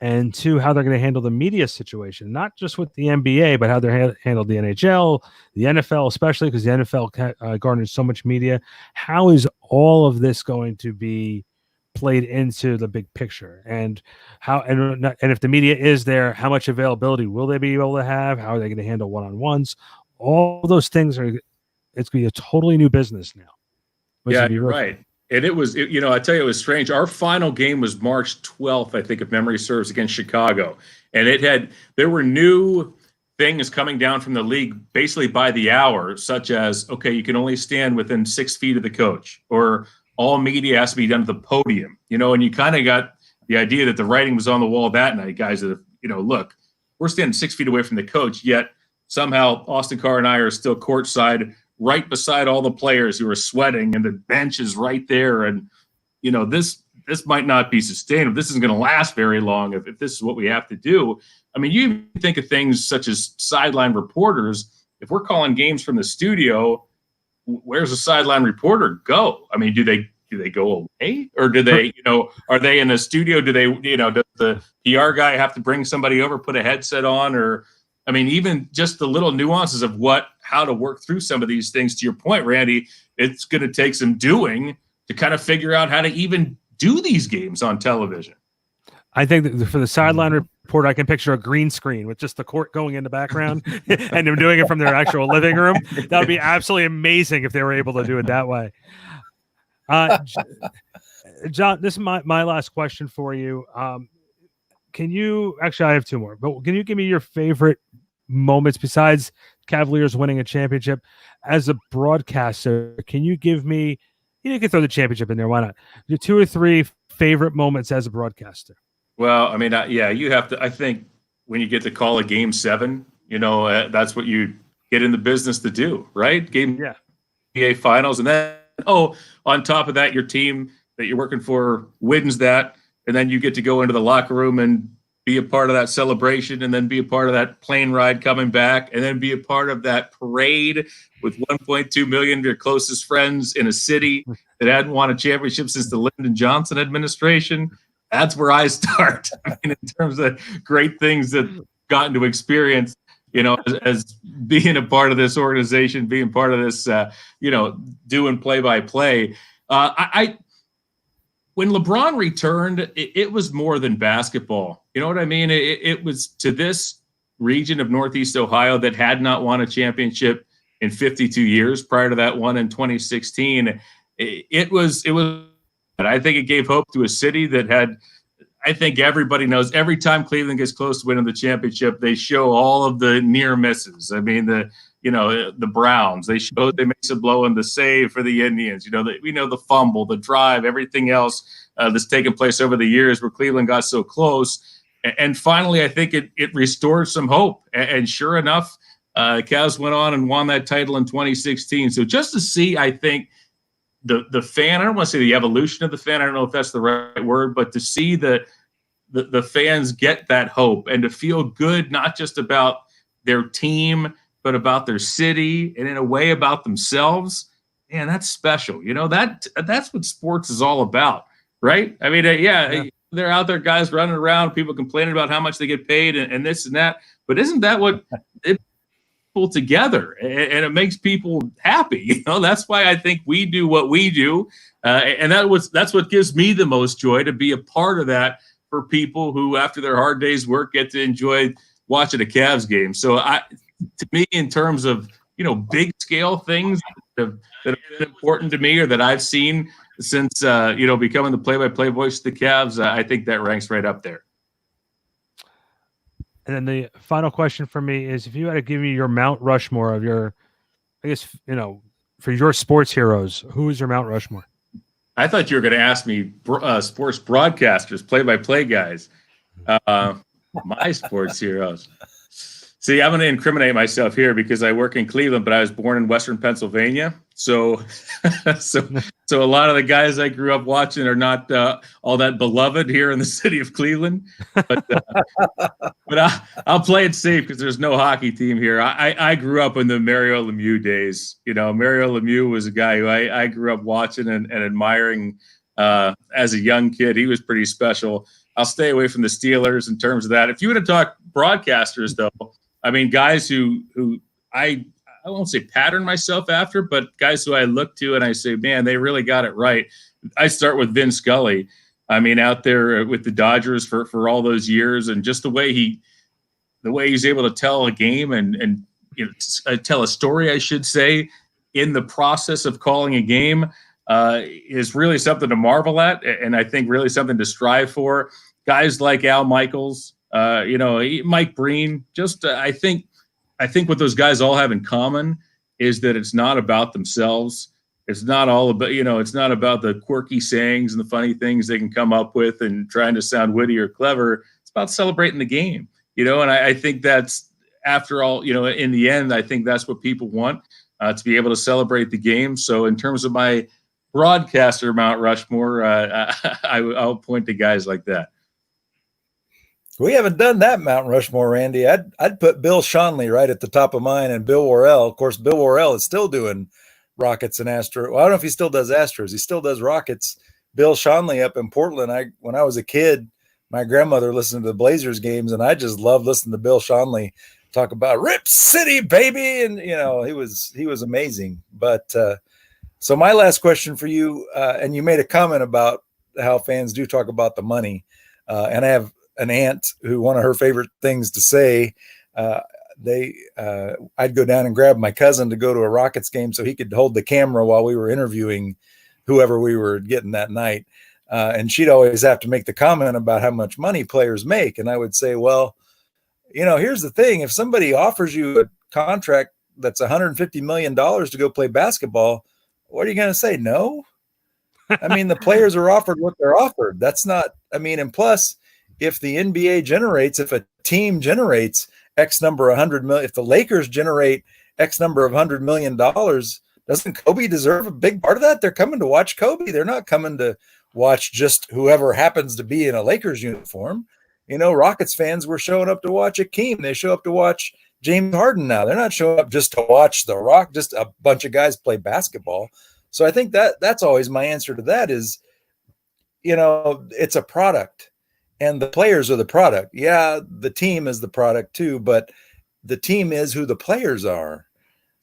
and 2, how they're going to handle the media situation. Not just with the NBA, but how they're handled the NHL, the NFL, especially because the NFL garners so much media. How is all of this going to be played into the big picture, and if the media is there, how much availability will they be able to have? How are they going to handle one-on-ones? All those things it's going to be a totally new business now. Yeah, you're right. And I tell you, it was strange. Our final game was March 12th, I think, if memory serves, against Chicago. And there were new things coming down from the league basically by the hour, such as, okay, you can only stand within 6 feet of the coach, or all media has to be done at the podium, and you kind of got the idea that the writing was on the wall that night, guys, that, look, we're standing 6 feet away from the coach, yet somehow Austin Carr and I are still courtside right beside all the players who are sweating, and the bench is right there. And, this might not be sustainable. This isn't going to last very long if this is what we have to do. I mean, you think of things such as sideline reporters. If we're calling games from the studio, where's the sideline reporter go? I mean, do they go away, or do they, are they in a studio? Do they, does the PR guy have to bring somebody over, put a headset on, or, I mean, even just the little nuances of how to work through some of these things. To your point, Randy, it's going to take some doing to kind of figure out how to even do these games on television. I think that for the sideline report, I can picture a green screen with just the court going in the background and they're doing it from their actual living room. That would be absolutely amazing if they were able to do it that way. John, this is my last question for you. Can you actually? I have 2 more, but can you give me your favorite moments besides Cavaliers winning a championship as a broadcaster? Can you give me? You can throw the championship in there. Why not? Your 2 or 3 favorite moments as a broadcaster. Well, I mean, you have to. I think when you get to call a game 7, that's what you get in the business to do, right? NBA Finals, and then on top of that, your team that you're working for wins that. And then you get to go into the locker room and be a part of that celebration, and then be a part of that plane ride coming back, and then be a part of that parade with 1.2 million of your closest friends in a city that hadn't won a championship since the Lyndon Johnson administration. That's where I start. I mean, in terms of great things that I've gotten to experience, as being a part of this organization, being part of this, doing play-by-play. When LeBron returned, it was more than basketball. You know what I mean? It was to this region of Northeast Ohio that had not won a championship in 52 years prior to that one in 2016. It was, but I think it gave hope to a city that had, I think everybody knows every time Cleveland gets close to winning the championship, they show all of the near misses. I mean, the Browns, they showed they made some blow in the save for the Indians, the fumble, the drive, everything else that's taken place over the years where Cleveland got so close. And finally, I think it restored some hope. And sure enough, Cavs went on and won that title in 2016. So just to see, I think, the fan, I don't want to say the evolution of the fan, I don't know if that's the right word, but to see the fans get that hope and to feel good, not just about their team, but about their city and in a way about themselves, man, that's special. That's what sports is all about, right? I mean, they're out there, guys running around, people complaining about how much they get paid and this and that. But isn't that what people together, and it makes people happy. You know, that's why I think we do what we do, and that's what gives me the most joy, to be a part of that for people who, after their hard day's work, get to enjoy watching a Cavs game. So, to me, in terms of, you know, big scale things that have been important to me, or that I've seen since you know, becoming the play-by-play voice of the Cavs, I think that ranks right up there. And then the final question for me is, if you had to give me your Mount Rushmore of your, I guess, you know, for your sports heroes, who is your Mount Rushmore? I thought you were going to ask me sports broadcasters, play-by-play guys, my sports heroes. See, I'm going to incriminate myself here because I work in Cleveland, but I was born in Western Pennsylvania. So a lot of the guys I grew up watching are not all that beloved here in the city of Cleveland. But I'll play it safe because there's no hockey team here. I grew up in the Mario Lemieux days. You know, Mario Lemieux was a guy who I grew up watching and admiring as a young kid. He was pretty special. I'll stay away from the Steelers in terms of that. If you were to talk broadcasters, though, I mean, guys who I won't say pattern myself after, but guys who I look to and I say, man, they really got it right. I start with Vin Scully. I mean, out there with the Dodgers for all those years, and just the way he's able to tell a game and you know, tell a story, I should say, in the process of calling a game is really something to marvel at, and I think really something to strive for. Guys like Al Michaels, you know, Mike Breen, just I think what those guys all have in common is that it's not about themselves. It's not all about, you know, it's not about the quirky sayings and the funny things they can come up with and trying to sound witty or clever. It's about celebrating the game, you know, and I think that's, after all, you know, in the end, I think that's what people want, to be able to celebrate the game. So in terms of my broadcaster Mount Rushmore, I'll point to guys like that. We haven't done that Mount Rushmore, Randy. I'd put Bill Schonely right at the top of mine, and Bill Worrell. Of course, Bill Worrell is still doing Rockets and Astros. Well, I don't know if he still does Astros. He still does Rockets. Bill Schonely up in Portland. When I was a kid, my grandmother listened to the Blazers games, and I just loved listening to Bill Schonely talk about Rip City, baby, and you know, he was amazing. But so my last question for you, and you made a comment about how fans do talk about the money, and I have an aunt who one of her favorite things to say, I'd go down and grab my cousin to go to a Rockets game so he could hold the camera while we were interviewing whoever we were getting that night. And she'd always have to make the comment about how much money players make. And I would say, well, you know, here's the thing. If somebody offers you a contract that's $150 million to go play basketball, what are you going to say? No. I mean, the players are offered what they're offered. That's not, I mean, and plus, if the NBA generates, if a team generates X number of $100 million, if the Lakers generate X number of $100 million, doesn't Kobe deserve a big part of that? They're coming to watch Kobe. They're not coming to watch just whoever happens to be in a Lakers uniform. You know, Rockets fans were showing up to watch Akeem. They show up to watch James Harden now. They're not showing up just to watch the Rock, just a bunch of guys play basketball. So I think that's always my answer to that is, you know, it's a product. And the players are the product. Yeah, the team is the product too, but the team is who the players are.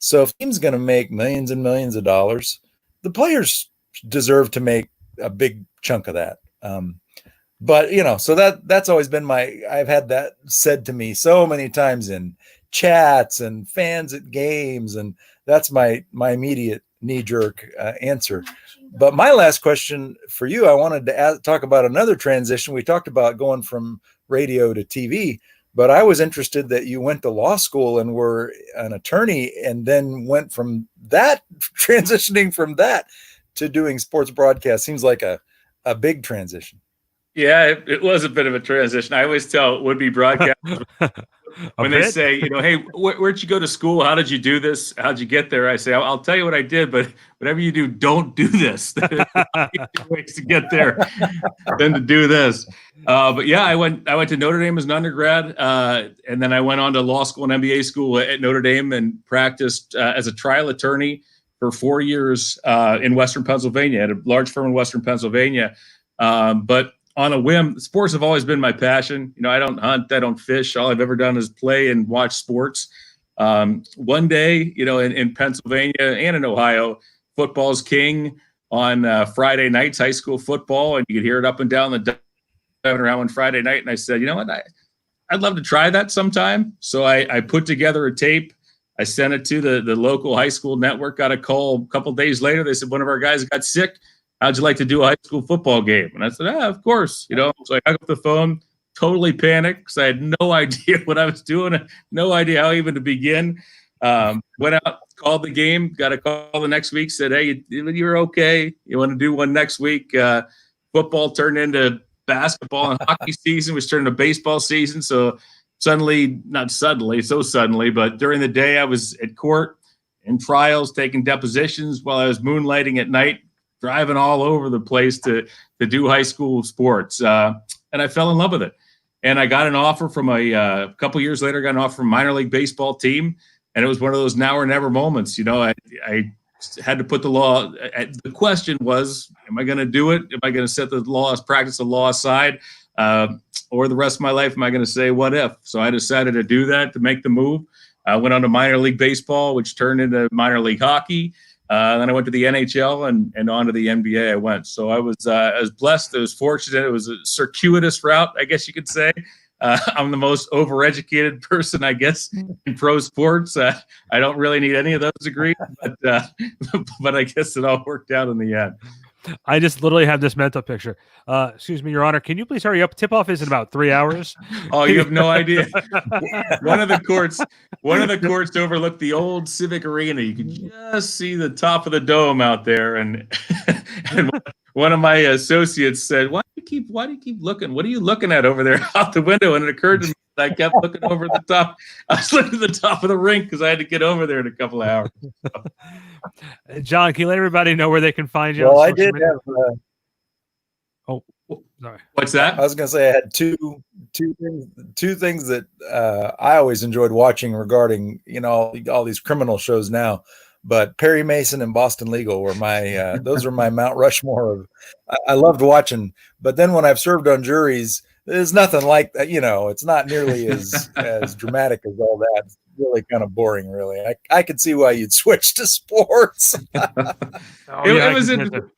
So if the team's going to make millions and millions of dollars, the players deserve to make a big chunk of that. But, you know, so that's always been I've had that said to me so many times in chats and fans at games. And that's my immediate knee-jerk answer. But my last question for you, I wanted to talk about another transition. We talked about going from radio to TV, but I was interested that you went to law school and were an attorney and then went from that, transitioning from that to doing sports broadcast. Seems like a big transition. Yeah, it was a bit of a transition. I always tell would-be broadcasters when they say, you know, hey, where'd you go to school? How did you do this? How'd you get there? I say, I'll tell you what I did, but whatever you do, don't do this. There's ways to get there than to do this. But yeah, I went to Notre Dame as an undergrad, and then I went on to law school and MBA school at Notre Dame and practiced as a trial attorney for 4 years in Western Pennsylvania at a large firm in Western Pennsylvania. But on a whim, sports have always been my passion. You know, I don't hunt, I don't fish. All I've ever done is play and watch sports. One day, in Pennsylvania and in Ohio, football's king on Friday nights, high school football, and you could hear it up and down the driving around on Friday night. And I said, you know what, I'd love to try that sometime. So I put together a tape. I sent it to the local high school network, got a call a couple days later. They said, one of our guys got sick. How'd you like to do a high school football game? And I said, of course. So I hung up the phone, totally panicked because I had no idea what I was doing, no idea how even to begin. Went out, called the game, got a call the next week, said, hey, you're okay. You want to do one next week? Football turned into basketball and hockey season, which turned into baseball season. So not suddenly, but during the day I was at court in trials, taking depositions while I was moonlighting at night, driving all over the place to do high school sports. And I fell in love with it. And I got an offer from a couple years later, got an offer from a minor league baseball team. And it was one of those now or never moments. I had to put the law. The question was, am I going to do it? Am I going to set practice the law aside? Or the rest of my life, am I going to say, what if? So I decided to do that, to make the move. I went on to minor league baseball, which turned into minor league hockey. Then I went to the NHL and on to the NBA I went. So I was blessed. I was fortunate. It was a circuitous route, I guess you could say. I'm the most overeducated person, I guess, in pro sports. I don't really need any of those degrees, but I guess it all worked out in the end. I just literally have this mental picture. Excuse me, Your Honor, can you please hurry up? Tip-off is in about 3 hours. Oh, you have no idea. One of the courts overlooked the old Civic Arena. You could just see the top of the dome out there, and one of my associates said, Why do you keep looking? What are you looking at over there out the window? And it occurred to me that I kept looking over the top. I was looking at the top of the rink because I had to get over there in a couple of hours. John, can you let everybody know where they can find you? Well, I did have. Sorry. What's that? I was going to say I had two things that I always enjoyed watching regarding all these criminal shows now. But Perry Mason and Boston Legal were my those are my Mount Rushmore of. I loved watching. But then when I've served on juries, there's nothing like that. It's not nearly as dramatic as all that. It's really kind of boring, really. I could see why you'd switch to sports. It was interesting.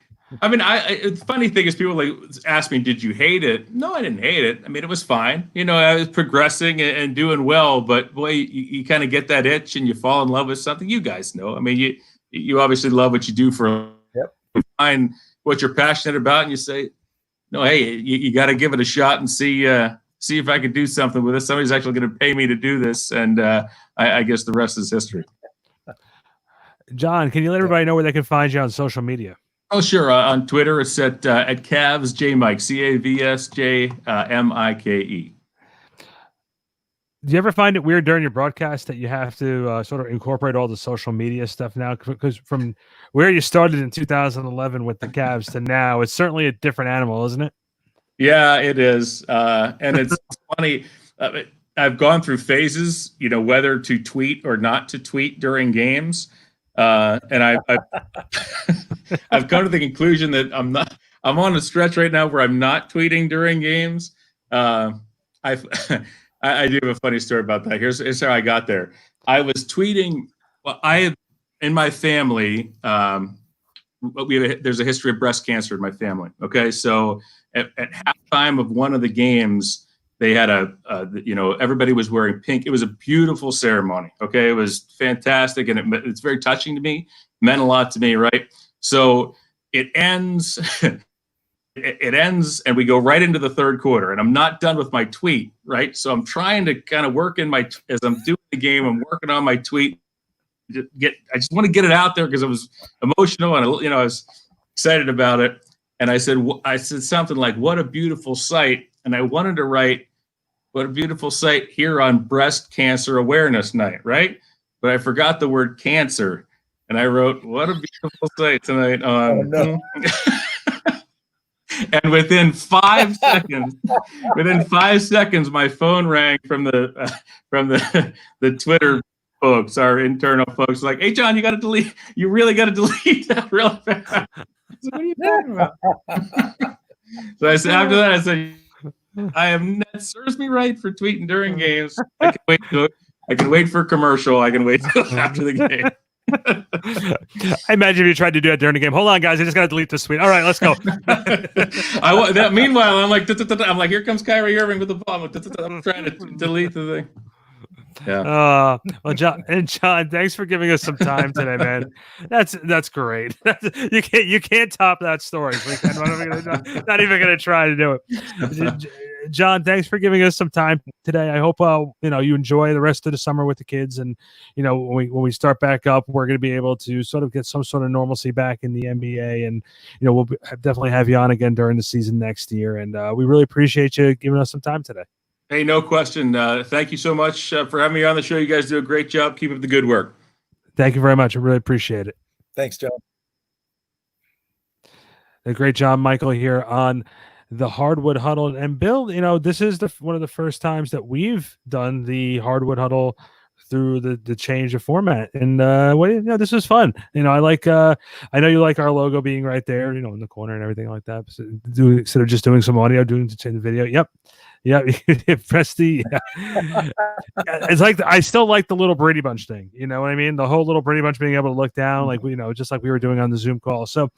I mean, the funny thing is people ask me, did you hate it? No, I didn't hate it. I mean, it was fine. I was progressing and doing well, but boy, you kind of get that itch and you fall in love with something. You guys know. I mean, you obviously love what you do you find what you're passionate about and you say, no, hey, you got to give it a shot and see if I can do something with this. Somebody's actually going to pay me to do this. And I guess the rest is history. John, can you let everybody know where they can find you on social media? Oh, sure. On Twitter, it's at Cavs J Mike, CAVSJMIKE. Do you ever find it weird during your broadcast that you have to sort of incorporate all the social media stuff now? Because from where you started in 2011 with the Cavs to now, it's certainly a different animal, isn't it? Yeah, it is. And it's funny. I've gone through phases, whether to tweet or not to tweet during games. And I've come to the conclusion that I'm on a stretch right now where I'm not tweeting during games. I do have a funny story about that. Here's how I got there. I was tweeting. Well, in my family, there's a history of breast cancer in my family. Okay. So at halftime of one of the games, they had everybody was wearing pink. It was a beautiful ceremony. Okay. It was fantastic. And it's very touching to me, meant a lot to me. Right. So it ends, and we go right into the third quarter and I'm not done with my tweet. Right. So I'm trying to kind of work as I'm doing the game, I'm working on my tweet. I just want to get it out there because I was emotional and I was excited about it. And I said something like, what a beautiful sight. And I wanted to write, what a beautiful sight here on Breast Cancer Awareness Night, right? But I forgot the word cancer. And I wrote, what a beautiful sight tonight on. Oh, no. And within 5 seconds, my phone rang from the Twitter folks, our internal folks, like, hey, John, you really got to delete that real fast. What are you talking about? So I said, after that, I said, that serves me right for tweeting during games. I can't wait I can wait for commercial. I can wait till after the game. I imagine if you tried to do that during the game. Hold on, guys. I just got to delete this tweet. All right, let's go. Meanwhile, I'm like, here comes Kyrie Irving with the ball. I'm trying to delete the thing. Yeah. Well, John, thanks for giving us some time today, man. That's great. You can't top that story. Not even gonna try to do it. John, thanks for giving us some time today. I hope you enjoy the rest of the summer with the kids, and when we start back up, we're going to be able to sort of get some sort of normalcy back in the NBA, and we'll definitely have you on again during the season next year. And we really appreciate you giving us some time today. Hey, no question. Thank you so much for having me on the show. You guys do a great job. Keep up the good work. Thank you very much. I really appreciate it. Thanks, John. The great John Michael here on the Hardwood Huddle. And Bill, this is one of the first times that we've done the Hardwood Huddle through the change of format. And this was fun. I like I know you like our logo being right there, in the corner and everything like that. So instead of just doing some audio, doing the video. Yep. Yeah, press the. It's like I still like the little Brady Bunch thing. You know what I mean? The whole little Brady Bunch being able to look down, like just like we were doing on the Zoom call. So,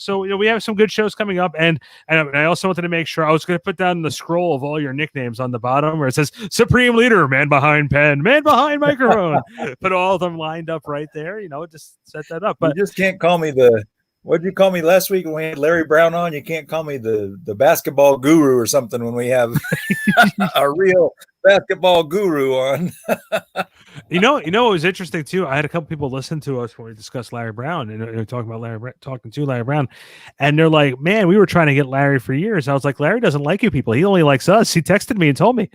we have some good shows coming up, and I also wanted to make sure I was going to put down the scroll of all your nicknames on the bottom where it says Supreme Leader, Man Behind Pen, Man Behind Microphone. Put all of them lined up right there. Just set that up. But you just can't call me what did you call me last week when we had Larry Brown on? You can't call me the basketball guru or something when we have a real basketball guru on. It was interesting too. I had a couple people listen to us when we discussed Larry Brown and talking to Larry Brown, and they're like, "Man, we were trying to get Larry for years." I was like, "Larry doesn't like you people. He only likes us." He texted me and told me.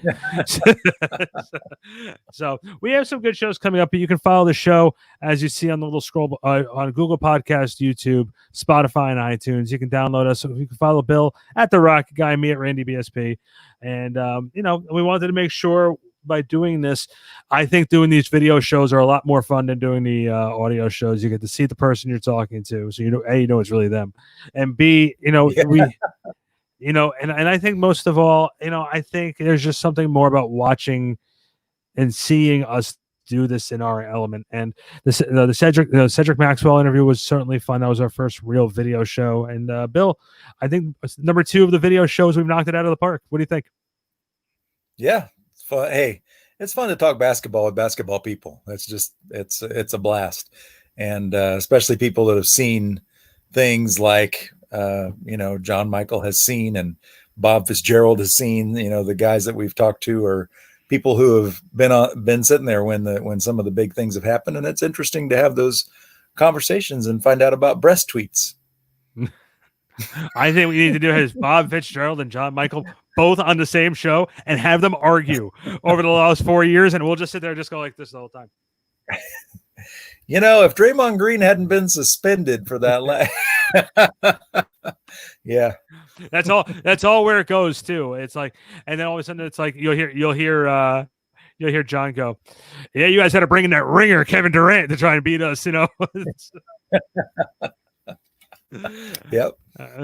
So we have some good shows coming up, but you can follow the show as you see on the little scroll on Google Podcast, YouTube, Spotify, and iTunes. You can download us. You can follow Bill at The Rocket Guy, me at Randy BSP. And, we wanted to make sure by doing this, I think doing these video shows are a lot more fun than doing the audio shows. You get to see the person you're talking to. So, A, it's really them. And B, and I think most of all, I think there's just something more about watching and seeing us do this in our element. And the Cedric Maxwell interview was certainly fun. That was our first real video show. And Bill, I think number 2 of the video shows, we've knocked it out of the park. What do you think? Yeah, it's fun. Hey, it's fun to talk basketball with basketball people. It's a blast. And especially people that have seen things like, John Michael has seen and Bob Fitzgerald has seen, the guys that we've talked to are people who have been sitting there when some of the big things have happened. And it's interesting to have those conversations and find out about breast tweets. I think we need to do is Bob Fitzgerald and John Michael both on the same show and have them argue over the last 4 years. And we'll just sit there and just go like this the whole time. If Draymond Green hadn't been suspended for that, yeah, that's all where it goes too. It's like, and then all of a sudden it's like you'll hear John go, "Yeah, you guys had to bring in that ringer, Kevin Durant, to try and beat us." Yep.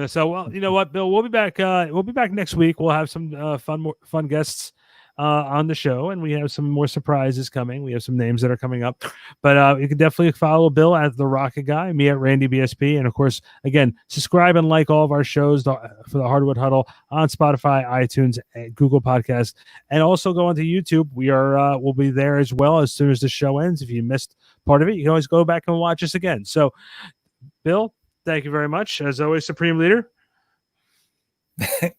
So, you know what, Bill? We'll be back. We'll be back next week. We'll have some fun guests on the show, and we have some more surprises coming. We have some names that are coming up, but you can definitely follow Bill at The Rocket Guy, me at Randy BSP, and of course, again, subscribe and like all of our shows for the Hardwood Huddle on Spotify, iTunes, and Google Podcasts, and also go onto YouTube. We'll be there as well as soon as the show ends. If you missed part of it, you can always go back and watch us again. So, Bill, thank you very much. As always, Supreme Leader.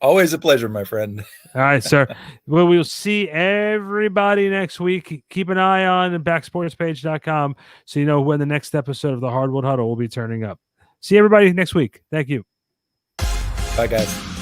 Always a pleasure, my friend. All right, sir. Well, we'll see everybody next week. Keep an eye on backsportspage.com so you know when the next episode of the Hardwood Huddle will be turning up. See everybody next week. Thank you. Bye, guys.